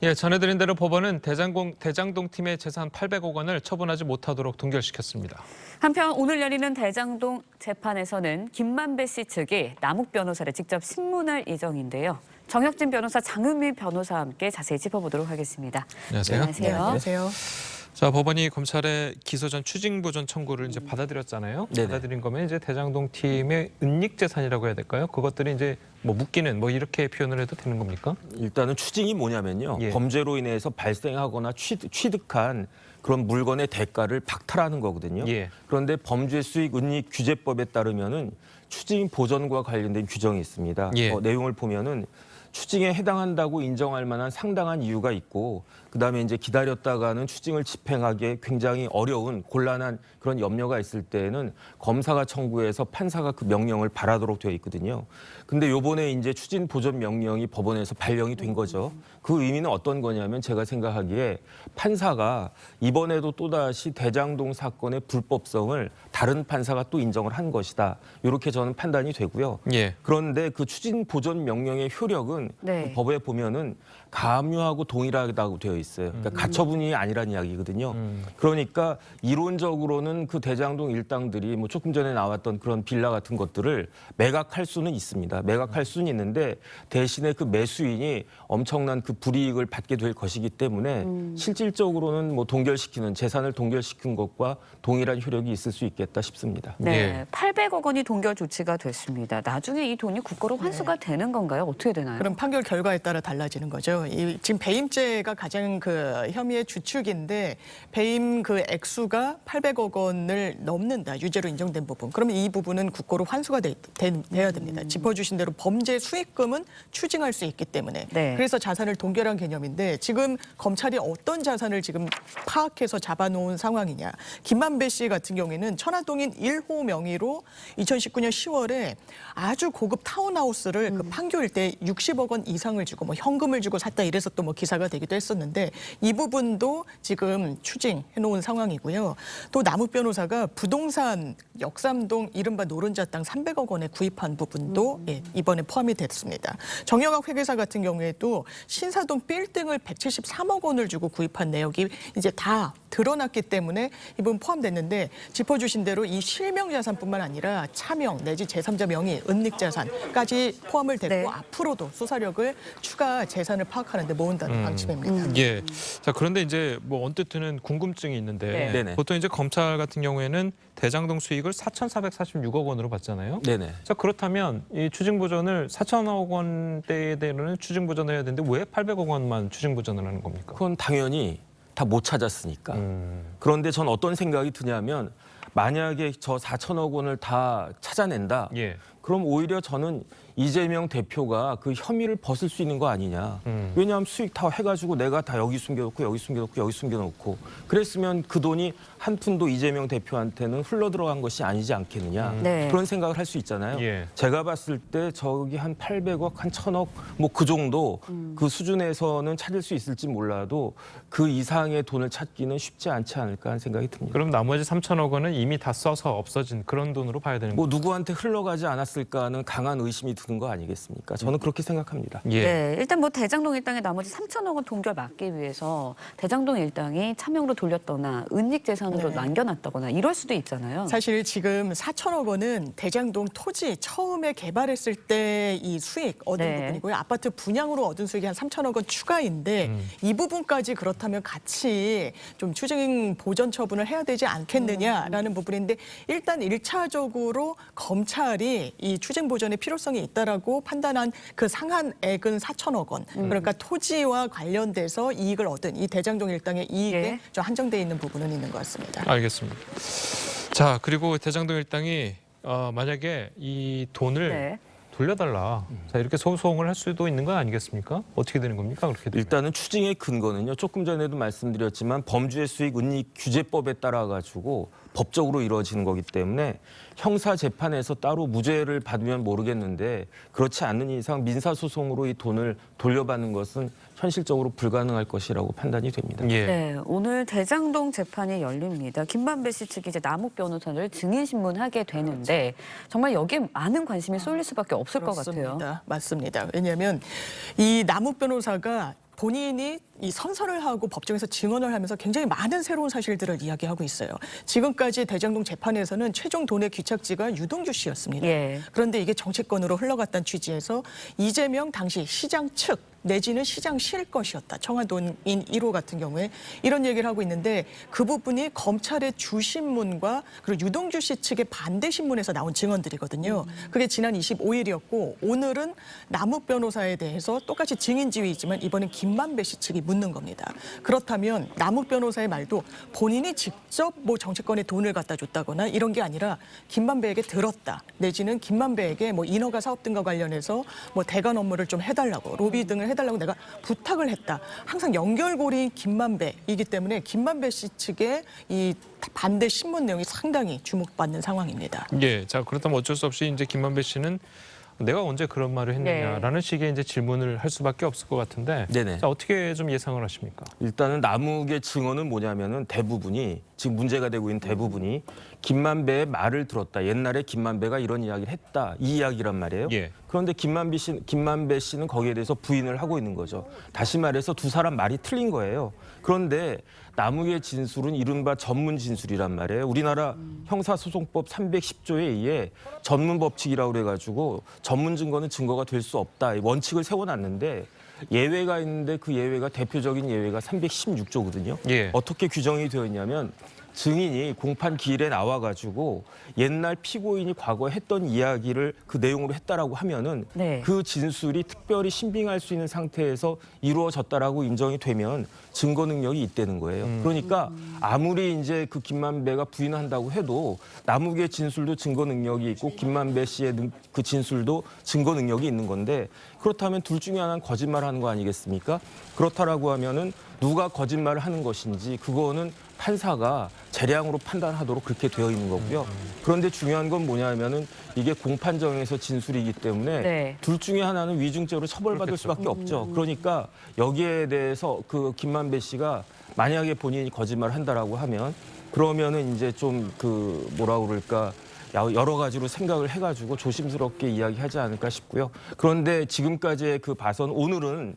예, 전해드린 대로 법원은 대장동 팀의 재산 800억 원을 처분하지 못하도록 동결시켰습니다. 한편 오늘 열리는 대장동 재판에서는 김만배 씨 측이 남욱 변호사를 직접 신문할 예정인데요. 정혁진 변호사, 장은미 변호사와 함께 자세히 짚어보도록 하겠습니다. 안녕하세요. 안녕하세요. 네, 안녕하세요. 자, 법원이 검찰의 기소 전 추징 보전 청구를 이제 받아들였잖아요. 네네. 받아들인 거면 이제 대장동 팀의 은닉 재산이라고 해야 될까요? 그것들이 이제 뭐 묶이는 뭐 이렇게 표현을 해도 되는 겁니까? 일단은 추징이 뭐냐면요. 예. 범죄로 인해서 발생하거나 취득한 그런 물건의 대가를 박탈하는 거거든요. 예. 그런데 범죄 수익 은닉 규제법에 따르면은 추징 보전과 관련된 규정이 있습니다. 예. 내용을 보면은 추징에 해당한다고 인정할 만한 상당한 이유가 있고 그다음에 이제 기다렸다가는 추징을 집행하기에 굉장히 어려운 곤란한 그런 염려가 있을 때에는 검사가 청구해서 판사가 그 명령을 발하도록 되어 있거든요. 근데 요번에 이제 추징 보전 명령이 법원에서 발령이 된 거죠. 그 의미는 어떤 거냐면 제가 생각하기에 판사가 이번에도 또다시 대장동 사건의 불법성을 다른 판사가 또 인정을 한 것이다. 이렇게 저는 판단이 되고요. 예. 그런데 그 추진 보전 명령의 효력은 네. 그 법에 보면은 가압류하고 동일하다고 되어 있어요. 그러니까 가처분이 아니란 이야기거든요. 그러니까 이론적으로는 그 대장동 일당들이 뭐 조금 전에 나왔던 그런 빌라 같은 것들을 매각할 수는 있습니다. 매각할 수는 있는데 대신에 그 매수인이 엄청난 그 불이익을 받게 될 것이기 때문에 실질적으로는 뭐 동결시키는 재산을 동결시킨 것과 동일한 효력이 있을 수 있겠다 싶습니다. 네, 예. 800억 원이 동결 조치가 됐습니다. 나중에 이 돈이 국고로 환수가 되는 건가요? 어떻게 되나요? 그럼 판결 결과에 따라 달라지는 거죠. 지금 배임죄가 가장 그 혐의의 주축인데 배임 그 액수가 800억 원을 넘는다. 유죄로 인정된 부분. 그러면 이 부분은 국고로 환수가 돼야 됩니다. 짚어주신 대로 범죄 수익금은 추징할 수 있기 때문에. 네. 그래서 자산을 동결한 개념인데 지금 검찰이 어떤 자산을 지금 파악해서 잡아놓은 상황이냐. 김만배 씨 같은 경우에는 천화동인 1호 명의로 2019년 10월에 아주 고급 타운하우스를 그 판교일 때 60억 원 이상을 주고 뭐 현금을 주고 샀다 이래서 또 뭐 기사가 되기도 했었는데 이 부분도 지금 추징해 놓은 상황이고요. 또 남욱 변호사가 부동산 역삼동 이른바 노른자 땅 300억 원에 구입한 부분도 이번에 포함이 됐습니다. 정영학 회계사 같은 경우에도 신사동 빌딩을 173억 원을 주고 구입한 내역이 이제 다 드러났기 때문에 이 부분 포함됐는데 짚어주신 대로 이 실명 자산뿐만 아니라 차명 내지 제3자 명의 은닉 자산까지 포함을 됐고 네. 앞으로도 수사력을 추가 재산을 파악하는 데 모은다는 방침입니다. 예. 자, 그런데 이제 뭐 언뜻 드는 궁금증이 있는데 네. 네네. 보통 이제 검찰 같은 경우에는 대장동 수익을 4,446억 원으로 받잖아요. 네네. 자, 그렇다면 이 추징 보전을 4천억 원대에 되는 추징 보전을 해야 되는데 왜 800억 원만 추징 보전을 하는 겁니까? 그건 당연히 다 못 찾았으니까. 그런데 전 어떤 생각이 드냐면 만약에 저 4천억 원을 다 찾아낸다. 예. 그럼 오히려 저는 이재명 대표가 그 혐의를 벗을 수 있는 거 아니냐. 왜냐하면 수익 다 해가지고 내가 다 여기 숨겨놓고 여기 숨겨놓고 여기 숨겨놓고 그랬으면 그 돈이 한 푼도 이재명 대표한테는 흘러들어간 것이 아니지 않겠느냐. 네. 그런 생각을 할 수 있잖아요. 예. 제가 봤을 때 저기 한 800억, 한 1000억 뭐 그 정도 그 수준에서는 찾을 수 있을지 몰라도 그 이상의 돈을 찾기는 쉽지 않지 않을까 하는 생각이 듭니다. 그럼 나머지 3천억 원은 이미 다 써서 없어진 그런 돈으로 봐야 되는 뭐 거죠? 누구한테 흘러가지 않았을까 하는 강한 의심이 드는 거 아니겠습니까? 저는 그렇게 생각합니다. 예. 네, 일단 뭐 대장동 일당의 나머지 3천억 원 동결 막기 위해서 대장동 일당이 차명으로 돌렸거나 은닉 재산으로 네. 남겨놨다거나 이럴 수도 있잖아요. 사실 지금 4천억 원은 대장동 토지 처음에 개발했을 때 이 수익 얻은 네. 부분이고요. 아파트 분양으로 얻은 수익이 한 3천억 원 추가인데 이 부분까지 그렇다면 같이 좀 추징 보전 처분을 해야 되지 않겠느냐라는 부분인데 일단 1차적으로 검찰이 이 추징 보전의 필요성이 있다라고 판단한 그 상한액은 4천억 원. 그러니까 토지와 관련돼서 이익을 얻은 이 대장동 일당의 이익에 예. 좀 한정돼 있는 부분은 있는 것 같습니다. 알겠습니다. 자, 그리고 대장동 일당이 만약에 이 돈을 네. 돌려달라. 자, 이렇게 소송을 할 수도 있는 거 아니겠습니까? 어떻게 되는 겁니까? 그렇게 되면. 일단은 추징의 근거는요. 조금 전에도 말씀드렸지만 범죄 수익 은닉 규제법에 따라 가지고 법적으로 이루어지는 거기 때문에 형사 재판에서 따로 무죄를 받으면 모르겠는데 그렇지 않는 이상 민사 소송으로 이 돈을 돌려받는 것은 현실적으로 불가능할 것이라고 판단이 됩니다. 예. 네, 오늘 대장동 재판이 열립니다. 김만배 씨 측이 이제 남욱 변호사를 증인 신문하게 되는데 정말 여기에 많은 관심이 쏠릴 수밖에 없을 것 같아요. 맞습니다. 왜냐하면 이 남욱 변호사가 본인이 이 선서를 하고 법정에서 증언을 하면서 굉장히 많은 새로운 사실들을 이야기하고 있어요. 지금까지 대장동 재판에서는 최종 돈의 귀착지가 유동규 씨였습니다. 예. 그런데 이게 정치권으로 흘러갔다는 취지에서 이재명 당시 시장 측 내지는 시장실 것이었다. 청와도인 1호 같은 경우에 이런 얘기를 하고 있는데 그 부분이 검찰의 주신문과 그리고 유동규 씨 측의 반대 신문에서 나온 증언들이거든요. 그게 지난 25일이었고 오늘은 남욱 변호사에 대해서 똑같이 증인지휘이지만 이번엔 김만배 씨 측이 묻는 겁니다. 그렇다면 남욱 변호사의 말도 본인이 직접 뭐 정치권에 돈을 갖다 줬다거나 이런 게 아니라 김만배에게 들었다. 내지는 김만배에게 뭐 인허가 사업 등과 관련해서 뭐 대관 업무를 좀 해달라고 로비 등을 해달라고 내가 부탁을 했다. 항상 연결고리인 김만배이기 때문에 김만배 씨 측의 이 반대 신문 내용이 상당히 주목받는 상황입니다. 예, 자 그렇다면 어쩔 수 없이 이제 김만배 씨는 내가 언제 그런 말을 했느냐라는 식의 이제 질문을 할 수밖에 없을 것 같은데, 네네. 자 어떻게 좀 예상을 하십니까? 일단은 남욱의 증언은 뭐냐면은 대부분이 지금 문제가 되고 있는 대부분이 김만배의 말을 들었다. 옛날에 김만배가 이런 이야기를 했다. 이 이야기란 말이에요. 예. 그런데 김만배 씨는 거기에 대해서 부인을 하고 있는 거죠. 다시 말해서 두 사람 말이 틀린 거예요. 그런데 남욱의 진술은 이른바 전문 진술이란 말이에요. 우리나라 형사소송법 310조에 의해 전문 법칙이라고 그래가지고 전문 증거는 증거가 될 수 없다. 원칙을 세워놨는데 예외가 있는데 그 예외가 대표적인 예외가 316조거든요. 예. 어떻게 규정이 되어 있냐면 증인이 공판 기일에 나와가지고 옛날 피고인이 과거에 했던 이야기를 그 내용으로 했다라고 하면은 네. 그 진술이 특별히 신빙할 수 있는 상태에서 이루어졌다라고 인정이 되면 증거 능력이 있다는 거예요. 그러니까 아무리 이제 그 김만배가 부인한다고 해도 남욱의 진술도 증거 능력이 있고 김만배 씨의 그 진술도 증거 능력이 있는 건데 그렇다면 둘 중에 하나는 거짓말하는 거 아니겠습니까? 그렇다라고 하면은 누가 거짓말을 하는 것인지 그거는 판사가 재량으로 판단하도록 그렇게 되어 있는 거고요. 그런데 중요한 건 뭐냐면은 이게 공판정에서 진술이기 때문에 네. 둘 중에 하나는 위증죄로 처벌받을 수밖에 없죠. 그러니까 여기에 대해서 그 김만배 씨가 만약에 본인이 거짓말을 한다라고 하면 그러면은 이제 좀 그 뭐라 그럴까 여러 가지로 생각을 해가지고 조심스럽게 이야기하지 않을까 싶고요. 그런데 지금까지의 그 봐선 오늘은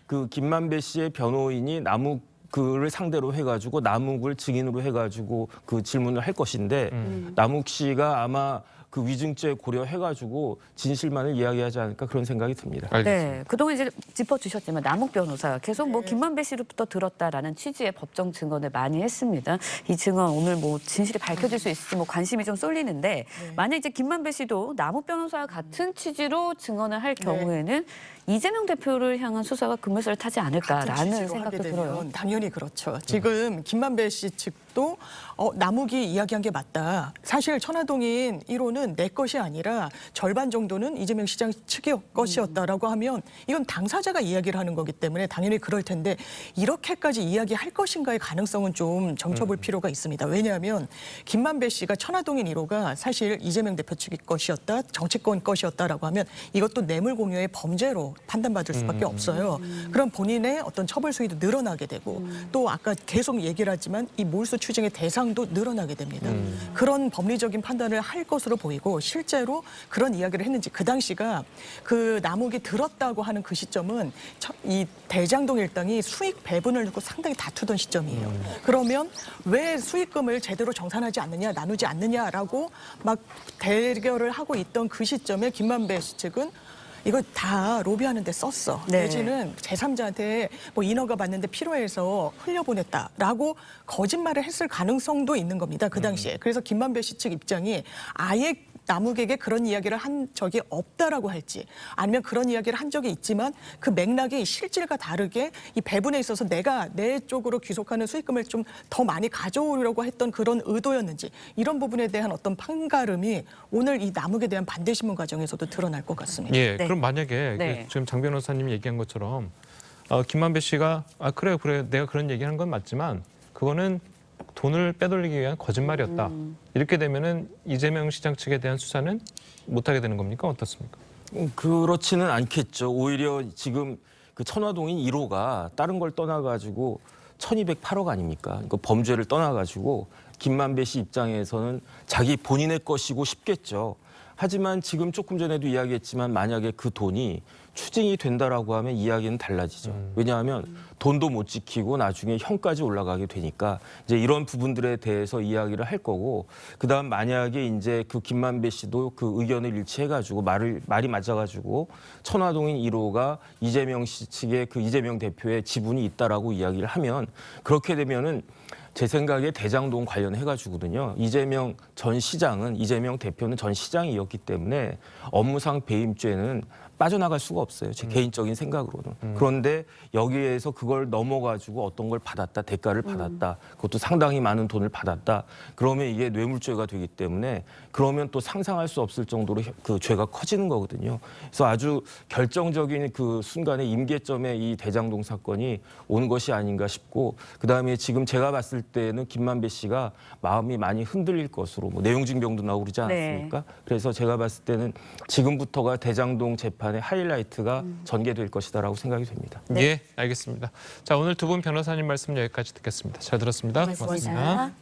그 김만배 씨의 변호인이 남욱을 상대로 해가지고 남욱을 증인으로 해가지고 그 질문을 할 것인데 남욱 씨가 아마 그 위증죄 고려해가지고 진실만을 이야기하지 않을까 그런 생각이 듭니다. 알겠습니다. 네, 그동안 이제 짚어주셨지만 남욱 변호사가 계속 뭐 김만배 씨로부터 들었다라는 취지의 법정 증언을 많이 했습니다. 이 증언 오늘 뭐 진실이 밝혀질 수 있을지 뭐 관심이 좀 쏠리는데 만약 이제 김만배 씨도 남욱 변호사와 같은 취지로 증언을 할 경우에는 이재명 대표를 향한 수사가 급물살을 타지 않을까라는 취지로 생각도 하게 되면 들어요. 당연히 그렇죠. 지금 김만배 씨 측도 남욱이 이야기한 게 맞다. 사실 천화동인 1호는 내 것이 아니라 절반 정도는 이재명 시장 측의 것이었다라고 하면 이건 당사자가 이야기를 하는 거기 때문에 당연히 그럴 텐데 이렇게까지 이야기할 것인가의 가능성은 좀 점쳐볼 필요가 있습니다. 왜냐하면 김만배 씨가 천화동인 1호가 사실 이재명 대표 측의 것이었다, 정치권 것이었다라고 하면 이것도 뇌물 공여의 범죄로 판단받을 수밖에 없어요. 그럼 본인의 어떤 처벌 수위도 늘어나게 되고 또 아까 계속 얘기를 하지만 이 몰수 추징의 대상도 늘어나게 됩니다. 그런 법리적인 판단을 할 것으로 보이고 실제로 그런 이야기를 했는지 그 당시가 그 남욱이 들었다고 하는 그 시점은 이 대장동 일당이 수익 배분을 놓고 상당히 다투던 시점이에요. 그러면 왜 수익금을 제대로 정산하지 않느냐, 나누지 않느냐라고 막 대결을 하고 있던 그 시점에 김만배 씨 측은 이거 다 로비하는 데 썼어. 네. 내지는 제3자한테 뭐 인허가 받는데 필요해서 흘려보냈다라고 거짓말을 했을 가능성도 있는 겁니다. 그 당시에. 그래서 김만배 씨 측 입장이 아예 남욱에게 그런 이야기를 한 적이 없다라고 할지 아니면 그런 이야기를 한 적이 있지만 그 맥락이 실질과 다르게 이 배분에 있어서 내가 내 쪽으로 귀속하는 수익금을 좀 더 많이 가져오려고 했던 그런 의도였는지 이런 부분에 대한 어떤 판가름이 오늘 이 남욱에 대한 반대 신문 과정에서도 드러날 것 같습니다. 예, 네. 그럼 만약에 네. 지금 장 변호사님이 얘기한 것처럼 김만배 씨가 그래 내가 그런 얘기한 건 맞지만 그거는 돈을 빼돌리기 위한 거짓말이었다. 이렇게 되면은 이재명 시장 측에 대한 수사는 못하게 되는 겁니까? 어떻습니까? 그렇지는 않겠죠. 오히려 지금 그 천화동인 1호가 다른 걸 떠나가지고 1208억 아닙니까? 그 범죄를 떠나가지고 김만배 씨 입장에서는 자기 본인의 것이고 싶겠죠. 하지만 지금 조금 전에도 이야기했지만 만약에 그 돈이 추징이 된다라고 하면 이야기는 달라지죠. 왜냐하면 돈도 못 지키고 나중에 형까지 올라가게 되니까 이제 이런 부분들에 대해서 이야기를 할 거고, 그다음 만약에 이제 그 김만배 씨도 그 의견을 일치해가지고 말이 맞아가지고 천화동인 1호가 이재명 씨 측에 그 이재명 대표의 지분이 있다라고 이야기를 하면, 그렇게 되면은 제 생각에 대장동 관련해가지거든요. 이재명 전 시장은, 이재명 대표는 전 시장이었기 때문에 업무상 배임죄는 빠져나갈 수가 없어요. 제 개인적인 생각으로는. 그런데 여기에서 그걸 넘어가지고 어떤 걸 받았다, 대가를 받았다, 그것도 상당히 많은 돈을 받았다, 그러면 이게 뇌물죄가 되기 때문에, 그러면 또 상상할 수 없을 정도로 그 죄가 커지는 거거든요. 그래서 아주 결정적인 그 순간에 임계점에 이 대장동 사건이 온 것이 아닌가 싶고, 그다음에 지금 제가 봤을 때는 김만배 씨가 마음이 많이 흔들릴 것으로, 뭐 내용 증명도 나오고 그러지 않았습니까? 그래서 제가 봤을 때는 지금부터가 대장동 재판의 하이라이트가 전개될 것이다라고 생각이 됩니다. 예, 알겠습니다. 자, 오늘 두 분 변호사님 말씀 여기까지 듣겠습니다. 잘 들었습니다. 고맙습니다.